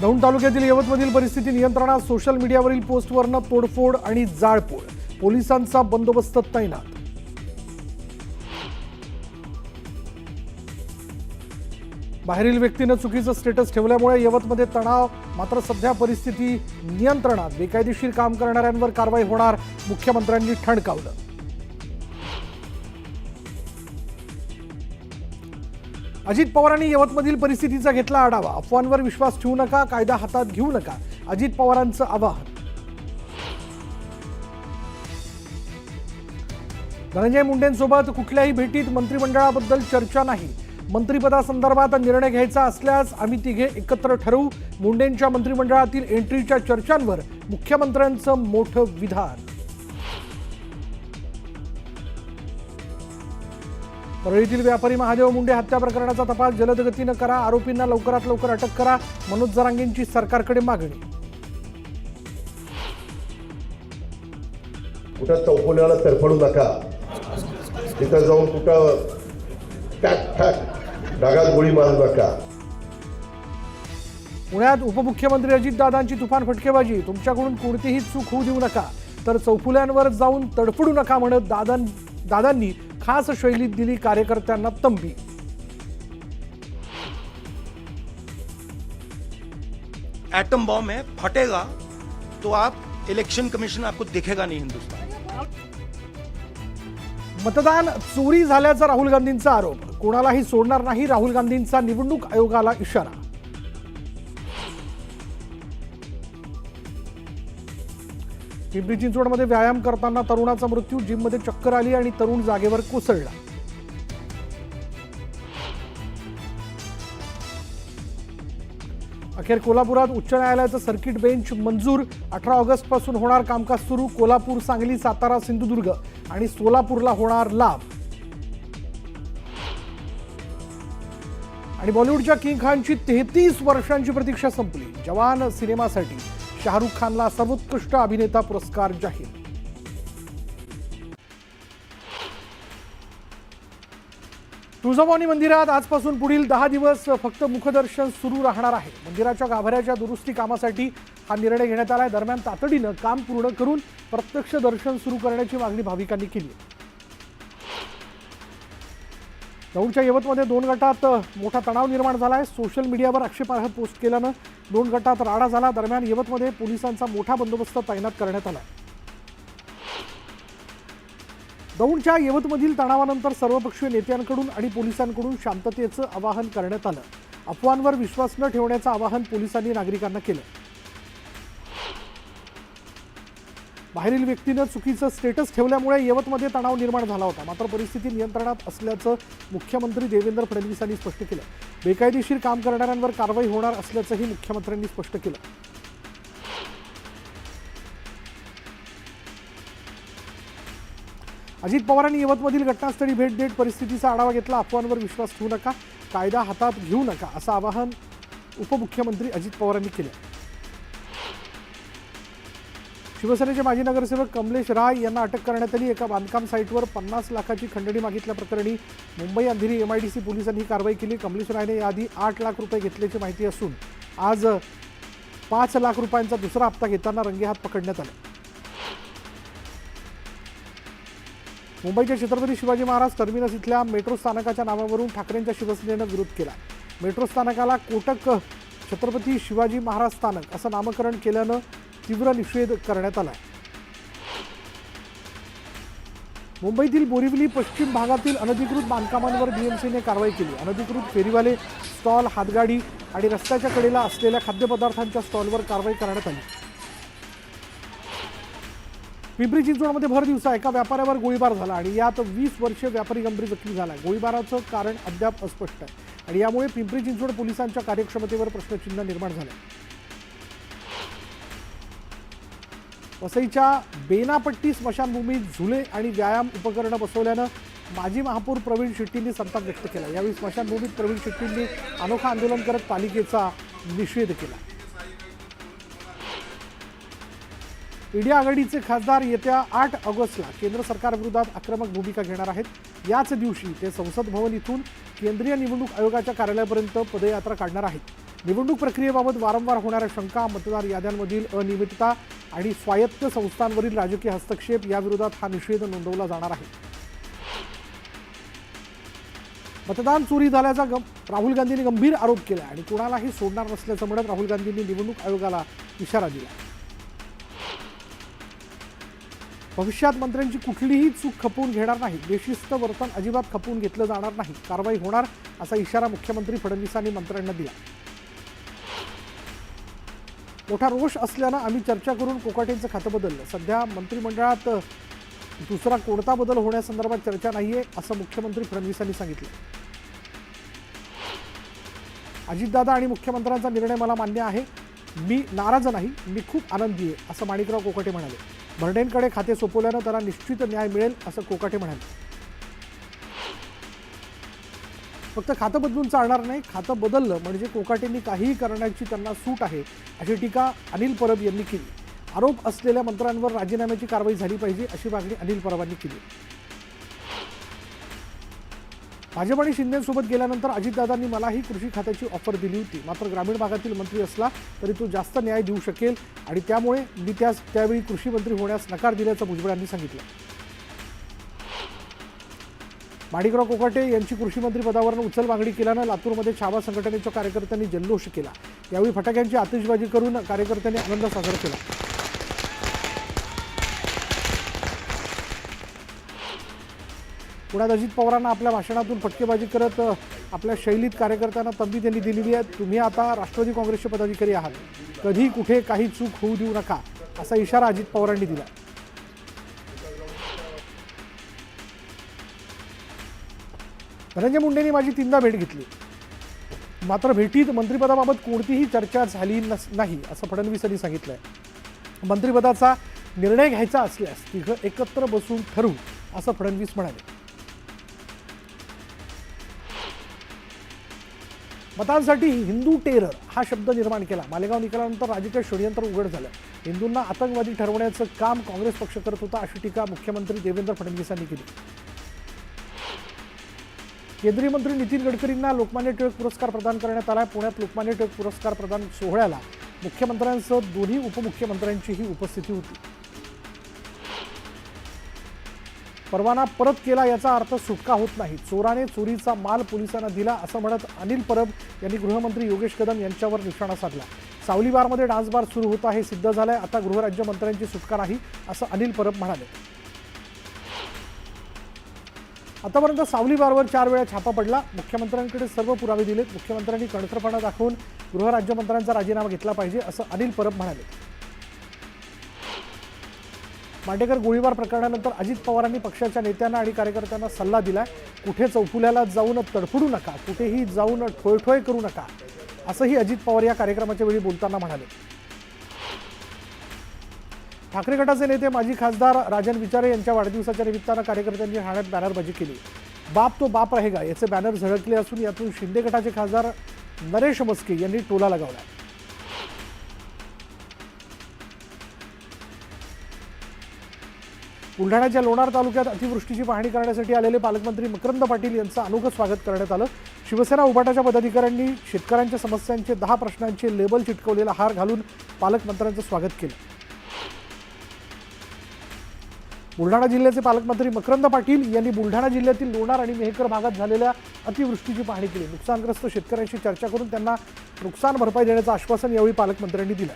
दौंड तालुक्यातील यवतमधील परिस्थिती नियंत्रणात. सोशल मीडियावरील पोस्टवरनं तोडफोड आणि जाळपोळ. पोलिसांचा बंदोबस्त तैनात. बाहेरील व्यक्तीनं चुकीचं स्टेटस ठेवल्यामुळे यवतमध्ये तणाव. मात्र सध्या परिस्थिती नियंत्रणात. बेकायदेशीर काम करणाऱ्यांवर कारवाई होणार, मुख्यमंत्र्यांनी ठणकावलं. अजित पवारांनी यवतमधील परिस्थितीचा घेतला आढावा. अफवांवर विश्वास ठेवू नका, कायदा हातात घेऊ नका, अजित पवारांचं आवाहन. धनंजय मुंडेंसोबत कुठल्याही भेटीत मंत्रिमंडळाबद्दल चर्चा नाही. मंत्रिपदासंदर्भात निर्णय घ्यायचा असल्यास आम्ही तिघे एकत्र ठरवू. मुंडेंच्या मंत्रिमंडळातील एंट्रीच्या चर्चांवर मुख्यमंत्र्यांचं मोठं विधान. परळीतील व्यापारी महादेव मुंडे हत्या प्रकरणाचा तपास जलद गतीनं करा. आरोपींना लवकरात लवकर अटक करा, मनोज जरांगेंची सरकारकडे मागणी. कुठं चौकोनाला तरफडू नका. तिथं जाऊन कुठं टॅक टॅक ढगात गोळी मारू नका. पुण्यात उपमुख्यमंत्री अजितदादांची तुफान फटकेबाजी. तुमच्याकडून कोणतीही चूक होऊ देऊ नका, तर चौफुल्यांवर जाऊन तडफडू नका म्हणत दादांनी खास शैलीत दिली कार्यकर्त्यांना तंबी. एटम बॉम्ब है, फटेगा तो आप इलेक्शन कमीशन आपको दिखेगा नहीं हिंदुस्तान. मतदान चोरी झाल्याचा राहुल गांधींचा आरोप. कोणालाही सोडणार नाही, राहुल गांधींचा निवडणूक आयोगाला इशारा. पिंपरी चिंचवडमध्ये व्यायाम करताना तरुणाचा मृत्यू. जिममध्ये चक्कर आली आणि तरुण जागेवर कोसळला. अखेर कोल्हापुरात उच्च न्यायालयाचं सर्किट बेंच मंजूर. 18 ऑगस्ट पासून होणार कामकाज सुरू. कोल्हापूर, सांगली, सातारा, सिंधुदुर्ग आणि सोलापूरला होणार लाभ. आणि बॉलिवूडच्या किंग खानची 33 वर्षांची प्रतीक्षा संपली. जवान सिनेमासाठी शाहरुख खानला सर्वोत्कृष्ट अभिनेता पुरस्कार जाहीर. तुळजाभवानी मंदिरात आजपासून पुढील 10 दिवस फक्त मुखदर्शन सुरू राहणार आहे. मंदिराच्या गाभाऱ्याच्या दुरुस्ती कामासाठी हा निर्णय घेण्यात आलाय. दरम्यान तातडीनं काम पूर्ण करून प्रत्यक्ष दर्शन सुरू करण्याची मागणी भाविकांनी केली. दौंडच्या यवतमध्ये 2 गटात मोठा तणाव निर्माण झालाय. सोशल मीडियावर आक्षेपार्ह पोस्ट केल्यानं 2 गटात राडा झाला. दरम्यान यवतमध्ये पोलिसांचा मोठा बंदोबस्त तैनात करण्यात आला. दौंडच्या यवतमधील तणावानंतर सर्वपक्षीय नेत्यांकडून आणि पोलिसांकडून शांततेचं आवाहन करण्यात आलं. अफवांवर विश्वास न ठेवण्याचं आवाहन पोलिसांनी नागरिकांना केलं. बाहेरील व्यक्तीनं चुकीचं स्टेटस ठेवल्यामुळे यवतमध्ये तणाव निर्माण झाला होता. मात्र परिस्थिती नियंत्रणात असल्याचं मुख्यमंत्री देवेंद्र फडणवीसांनी स्पष्ट केलं. बेकायदेशीर काम करणाऱ्यांवर कारवाई होणार असल्याचंही मुख्यमंत्र्यांनी स्पष्ट केलं. अजित पवारांनी यवतमधील घटनास्थळी भेट देत परिस्थितीचा आढावा घेतला. अफवांवर विश्वास ठेवू नका, कायदा हातात घेऊ नका, असं आवाहन उपमुख्यमंत्री अजित पवारांनी केलं. शिवसेनेचे माजी नगरसेवक कमलेश राय यांना अटक करण्यात आली. एका बांधकाम साईटवर 50 लाखाची खंडणी मागितल्याप्रकरणी मुंबई अंधेरी MIDC पोलिसांनी ही कारवाई केली. कमलेश रायने याआधी 8 लाख रुपये घेतल्याची माहिती असून आज 5 लाख रुपयांचा दुसरा हप्ता घेताना रंगेहात पकडण्यात आले. मुंबईच्या छत्रपती शिवाजी महाराज टर्मिनस इथल्या मेट्रो स्थानकाच्या नावावरून ठाकरेंच्या शिवसेनेनं विरोध केला. मेट्रो स्थानकाला कोटक छत्रपती शिवाजी महाराज स्थानक असं नामकरण केल्यानं तीव्र निषेध करण्यात आला. मुंबईतील बोरिवली पश्चिम भागातील अनधिकृत बांधकामांवर BMCने कारवाई केली. अनधिकृत फेरीवाले, स्टॉल, हातगाडी आणि रस्त्याच्या कडेला असलेल्या खाद्यपदार्थांच्या स्टॉलवर कारवाई करण्यात आली. पिंपरी चिंचवडमध्ये भर दिवसा एका व्यापाऱ्यावर गोळीबार झाला आणि यात 20 वर्षीय व्यापारी गंभीर जखमी झाला. गोळीबाराचं कारण अद्याप अस्पष्ट आहे आणि यामुळे पिंपरी चिंचवड पोलिसांच्या कार्यक्षमतेवर प्रश्नचिन्ह निर्माण झाले. वसईच्या बेनापट्टी स्मशानभूमीत झुले आणि व्यायाम उपकरणं बसवल्यानं माजी महापौर प्रवीण शेट्टींनी संताप व्यक्त केला. यावेळी स्मशानभूमीत प्रवीण शेट्टींनी अनोखा आंदोलन करत पालिकेचा निषेध केला. ईडी आघाडीचे खासदार येत्या 8 ऑगस्टला केंद्र सरकारविरोधात आक्रमक भूमिका घेणार आहेत. याच दिवशी ते संसद भवन इथून केंद्रीय निवडणूक आयोगाच्या कार्यालयापर्यंत पदयात्रा काढणार आहेत. निवडणूक प्रक्रियेबाबत वारंवार होणाऱ्या शंका, मतदार याद्यांमधील अनियमितता आणि स्वायत्त संस्थांवरील राजकीय हस्तक्षेप याविरोधात हा निषेध नोंदवला जाणार आहे. मतदान चोरी झाल्याचा राहुल गांधींनी गंभीर आरोप केला आणि कोणालाही सोडणार नसल्याचं म्हणत राहुल गांधींनी निवडणूक आयोगाला इशारा दिला. भविष्यात मंत्र्यांची कुठलीही चूक खपवून घेणार नाही, बेशिस्त वर्तन अजिबात खपवून घेतलं जाणार नाही, कारवाई होणार असा इशारा मुख्यमंत्री फडणवीसांनी मंत्र्यांना दिला. मोठा रोष असल्यानं आम्ही चर्चा करून कोकाटेंचं खातं बदललं. सध्या मंत्रिमंडळात दुसरा कोणता बदल होण्यासंदर्भात चर्चा नाहीये असं मुख्यमंत्री फडणवीसांनी सांगितलं. अजितदादा आणि मुख्यमंत्र्यांचा निर्णय मला मान्य आहे, मी नाराज नाही, मी खूप आनंदी आहे असं माणिकराव कोकाटे म्हणाले. भरडेंकडे खाते सोपवल्यानं त्याला निश्चित न्याय मिळेल असं कोकाटे म्हणाले. फक्त खातं बदलून चालणार नाही, खातं बदललं म्हणजे कोकाटेंनी काहीही करण्याची त्यांना सूट आहे अशी टीका अनिल परब यांनी केली. आरोप असलेल्या मंत्र्यांवर राजीनाम्याची कारवाई झाली पाहिजे अशी मागणी अनिल परबांनी केली. भाजप आणि शिंदेसोबत गेल्यानंतर अजितदादांनी मलाही कृषी खात्याची ऑफर दिली होती, मात्र ग्रामीण भागातील मंत्री असला तरी तो जास्त न्याय देऊ शकेल आणि त्यामुळे मी त्यावेळी कृषी मंत्री होण्यास नकार दिल्याचं भुजबळांनी सांगितलं. माणिकराव कोकाटे यांची कृषी मंत्री पदावरून उचल मागणी केल्यानं लातूरमध्ये छावा संघटनेच्या कार्यकर्त्यांनी जल्लोष केला. यावेळी फटाक्यांची आतिषबाजी करून कार्यकर्त्यांनी आनंद साजरा केला. पुण्यात अजित पवारांना आपल्या भाषणातून फटकेबाजी करत आपल्या शैलीत कार्यकर्त्यांना तंबी त्यांनी दिलेली आहे. तुम्ही आता राष्ट्रवादी काँग्रेसचे पदाधिकारी आहात, कधी कुठे काही चूक होऊ देऊ नका असा इशारा अजित पवारांनी दिला. धनंजय मुंडेंनी माझी 3दा भेट घेतली, मात्र भेटीत मंत्रिपदाबाबत कोणतीही चर्चा झाली नाही असं फडणवीस यांनी सांगितलंय. मंत्रिपदाचा निर्णय घ्यायचा असल्यास तिघं एकत्र बसून ठरवू असं फडणवीस म्हणाले. मतांसाठी हिंदू टेरर हा शब्द निर्माण केला. मालेगाव निकालानंतर राजकीय षडयंत्र उघड झालं. हिंदूंना आतंकवादी ठरवण्याचं काम काँग्रेस पक्ष करत होता अशी टीका मुख्यमंत्री देवेंद्र फडणवीसांनी केली. केंद्रीय मंत्री नितीन गडकरींना लोकमान्य टिळक पुरस्कार प्रदान करण्यात आला. पुण्यात लोकमान्य टिळक पुरस्कार प्रदान सोहळ्याला मुख्यमंत्र्यांसह दोन्ही उपमुख्यमंत्र्यांचीही उपस्थिती होती. परवाना परत केला याचा अर्थ सुटका होत नाही, चोराने चोरीचा माल पोलिसांना दिला असं म्हणत अनिल परब यांनी गृहमंत्री योगेश कदम यांच्यावर निशाणा साधला. सावली बारमध्ये डान्स बार सुरू होता हे सिद्ध झालंय, आता गृहराज्यमंत्र्यांची सुटका नाही असं अनिल परब म्हणाले. आतापर्यंत सावली बारवर 4 वेळा छापा पडला. मुख्यमंत्र्यांकडे सर्व पुरावे दिलेत. मुख्यमंत्र्यांनी कणखरपणा दाखवून गृहराज्यमंत्र्यांचा राजीनामा घेतला पाहिजे असं अनिल परब म्हणाले. मांडेकर गोळीबार प्रकरणानंतर अजित पवारांनी पक्षाच्या नेत्यांना आणि कार्यकर्त्यांना सल्ला दिलाय. कुठे चौफुल्याला जाऊन तडफडू नका, कुठेही जाऊन ठोयठोय करू नका असंही अजित पवार या कार्यक्रमाच्या वेळी बोलताना म्हणाले. ठाकरे गटाचे नेते माजी खासदार राजन विचारे यांच्या वाढदिवसाच्या निमित्तानं कार्यकर्त्यांनी ठाण्यात बॅनरबाजी केली. बाप तो बाप रहेगा याचे बॅनर झळकले असून यातून शिंदे गटाचे खासदार नरेश मस्के यांनी टोला लगावला. बुलढाण्याच्या लोणार तालुक्यात अतिवृष्टीची पाहणी करण्यासाठी आलेले पालकमंत्री मकरंद पाटील यांचं अनोखं स्वागत करण्यात आलं. शिवसेना उभाटाच्या पदाधिकाऱ्यांनी शेतकऱ्यांच्या समस्यांचे 10 प्रश्नांचे लेबल चिटकवलेला हार घालून पालकमंत्र्यांचं स्वागत केलं. बुलढाणा जिल्ह्याचे पालकमंत्री मकरंद पाटील यांनी बुलढाणा जिल्ह्यातील लोणार आणि मेहकर भागात झालेल्या अतिवृष्टीची पाहणी केली. नुकसानग्रस्त शेतकऱ्यांशी चर्चा करून त्यांना नुकसान भरपाई देण्याचं आश्वासन यावेळी पालकमंत्र्यांनी दिलं.